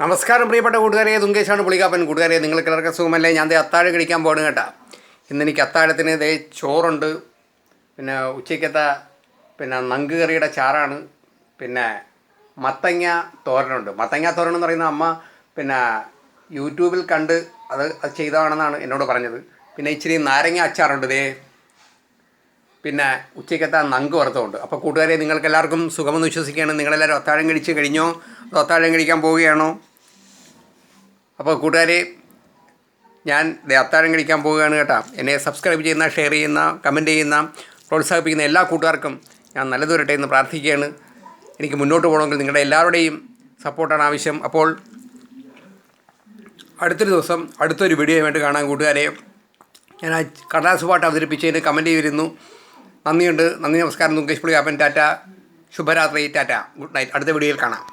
നമസ്കാരം പ്രിയപ്പെട്ട കൂട്ടുകാരെ, തുങ്കേശാണ് പുളികാപ്പൻ. കൂട്ടുകാരെ, നിങ്ങൾക്ക് എല്ലാവർക്കും സുഖമല്ലേ? ഞാൻ അത്താഴം കഴിക്കാൻ പോകണം കേട്ടോ. ഇന്നെനിക്ക് അത്താഴത്തിന് ചോറുണ്ട്, പിന്നെ ഉച്ചയ്ക്കത്തെ നങ്ക് കറിയുടെ ചാറാണ്, പിന്നെ മത്തങ്ങ തോരനുണ്ട്. മത്തങ്ങ തോരൻ എന്ന് പറയുന്ന അമ്മ യൂട്യൂബിൽ കണ്ട് അത് ചെയ്തതാണെന്നാണ് എന്നോട് പറഞ്ഞത്. പിന്നെ ഇച്ചിരി നാരങ്ങ അച്ചാറുണ്ട് പിന്നെ ഉച്ചയ്ക്കത്തെ നങ്ക് വറുത്തമുണ്ട്. അപ്പോൾ കൂട്ടുകാരെ, നിങ്ങൾക്ക് എല്ലാവർക്കും സുഖമെന്ന് വിശ്വസിക്കുകയാണ്. നിങ്ങളെല്ലാവരും അത്താഴം കഴിച്ച് കഴിഞ്ഞോ? അതോ അത്താഴം കഴിക്കാൻ പോവുകയാണോ? അപ്പോൾ കൂട്ടുകാരെ, ഞാൻ അത്താഴം കഴിക്കാൻ പോവുകയാണ് കേട്ടോ. എന്നെ സബ്സ്ക്രൈബ് ചെയ്യുന്ന, ഷെയർ ചെയ്യുന്ന, കമൻറ്റ് ചെയ്യുന്ന, പ്രോത്സാഹിപ്പിക്കുന്ന എല്ലാ കൂട്ടുകാർക്കും ഞാൻ നല്ലത് വരട്ടെ എന്ന് പ്രാർത്ഥിക്കുകയാണ്. എനിക്ക് മുന്നോട്ട് പോകണമെങ്കിൽ നിങ്ങളുടെ എല്ലാവരുടെയും സപ്പോർട്ടാണ് ആവശ്യം. അപ്പോൾ അടുത്തൊരു ദിവസം അടുത്തൊരു വീഡിയോയുമായിട്ട് കാണാൻ കൂട്ടുകാരെ. ഞാൻ ആ കടലാസ് പാട്ട് അവതരിപ്പിച്ചതിന് കമൻറ്റ് ചെയ്തിരുന്നു. നന്ദിയുണ്ട്. നന്ദി, നമസ്കാരം. തുങ്കേഷ് പുളികാപ്പൻ. ടാറ്റ, ശുഭരാത്രി, ടാറ്റ, ഗുഡ് നൈറ്റ്. അടുത്ത വീഡിയോയിൽ കാണാം.